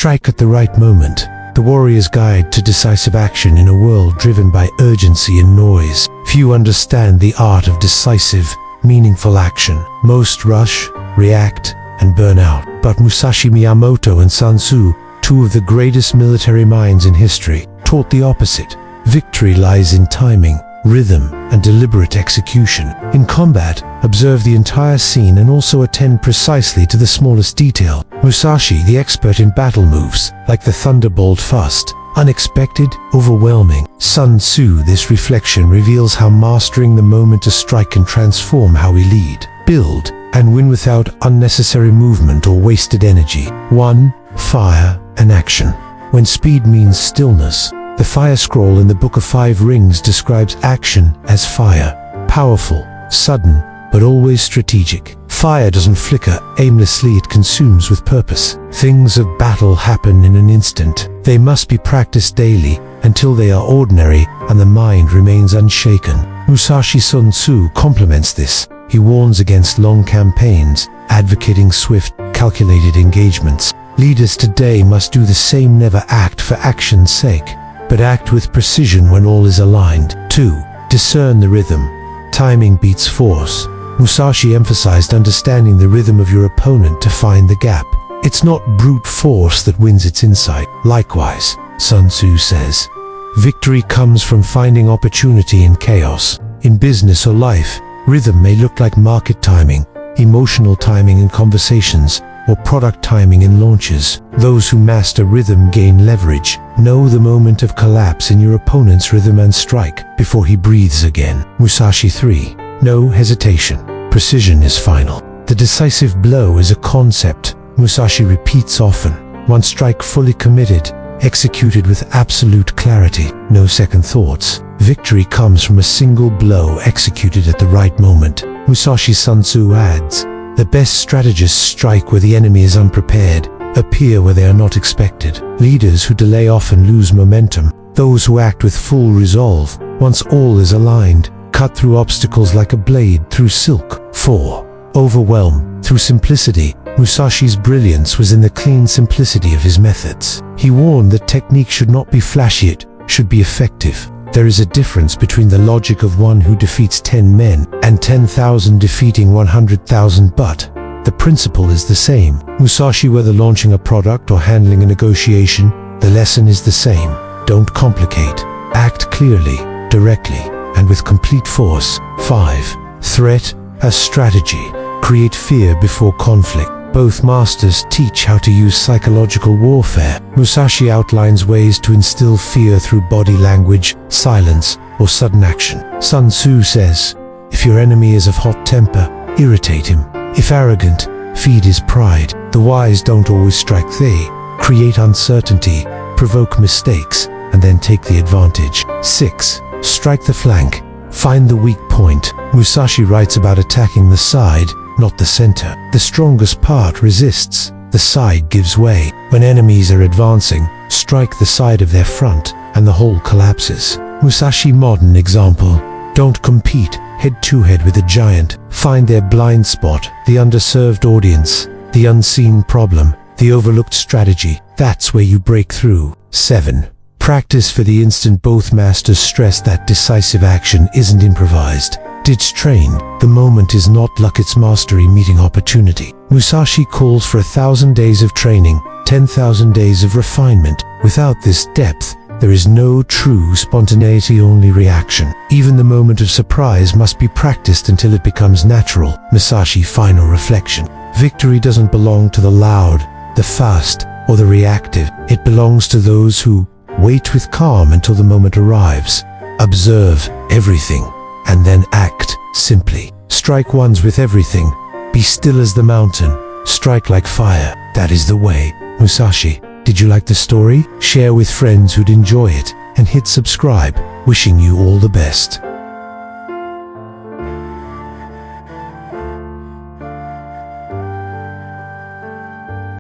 Strike at the right moment. The warrior's guide to decisive action in a world driven by urgency and noise. Few understand the art of decisive, meaningful action. Most rush, react, and burn out. But Musashi Miyamoto and Sun Tzu, two of the greatest military minds in history, taught the opposite. Victory lies in timing, rhythm, and deliberate execution. In combat, observe the entire scene and also attend precisely to the smallest detail. Musashi, the expert in battle moves, like the thunderbolt fast, unexpected, overwhelming. Sun Tzu, this reflection reveals how mastering the moment to strike can transform how we lead, build, and win without unnecessary movement or wasted energy. 1. Fire and action. When speed means stillness, the fire scroll in the Book of Five Rings describes action as fire. Powerful, sudden, but always strategic. Fire doesn't flicker aimlessly, it consumes with purpose. Things of battle happen in an instant. They must be practiced daily until they are ordinary and the mind remains unshaken. Musashi Sun Tzu complements this. He warns against long campaigns, advocating swift, calculated engagements. Leaders today must do the same. Never act for action's sake, but act with precision when all is aligned. 2. Discern the rhythm. Timing beats force. Musashi emphasized understanding the rhythm of your opponent to find the gap. It's not brute force that wins, its insight. Likewise, Sun Tzu says, victory comes from finding opportunity in chaos. In business or life, rhythm may look like market timing, emotional timing in conversations, or product timing in launches. Those who master rhythm gain leverage. Know the moment of collapse in your opponent's rhythm and strike before he breathes again. Musashi 3. No hesitation. Precision is final. The decisive blow is a concept Musashi repeats often. One strike fully committed, executed with absolute clarity. No second thoughts. Victory comes from a single blow executed at the right moment. Musashi Sun Tzu adds, the best strategists strike where the enemy is unprepared, appear where they are not expected. Leaders who delay often lose momentum. Those who act with full resolve, once all is aligned, cut through obstacles like a blade through silk. 4. Overwhelm through simplicity. Musashi's brilliance was in the clean simplicity of his methods. He warned that technique should not be flashy, it should be effective. There is a difference between the logic of one who defeats 10 men and 10,000 defeating 100,000, but the principle is the same. Musashi, whether launching a product or handling a negotiation, the lesson is the same. Don't complicate. Act clearly, directly, and with complete force. 5. Threat as strategy. Create fear before conflict. Both masters teach how to use psychological warfare. Musashi outlines ways to instill fear through body language, silence, or sudden action. Sun Tzu says, if your enemy is of hot temper, irritate him. If arrogant, feed his pride. The wise don't always strike, they create uncertainty, provoke mistakes, and then take the advantage. 6. Strike the flank. Find the weak point. Musashi writes about attacking the side, not the center. The strongest part resists, the side gives way. When enemies are advancing, strike the side of their front, and the whole collapses. Musashi modern example. Don't compete head-to-head with a giant. Find their blind spot, the underserved audience, the unseen problem, the overlooked strategy. That's where you break through. 7. Practice for the instant. Both masters stress that decisive action isn't improvised. It's trained. The moment is not luck, it's mastery meeting opportunity. Musashi calls for 1,000 days of training, 10,000 days of refinement. Without this depth, there is no true spontaneity, only reaction. Even the moment of surprise must be practiced until it becomes natural. Musashi final reflection. Victory doesn't belong to the loud, the fast, or the reactive. It belongs to those who wait with calm until the moment arrives. Observe everything, and then act simply. Strike once with everything. Be still as the mountain. Strike like fire. That is the way. Musashi. Did you like the story? Share with friends who'd enjoy it, and hit subscribe. Wishing you all the best.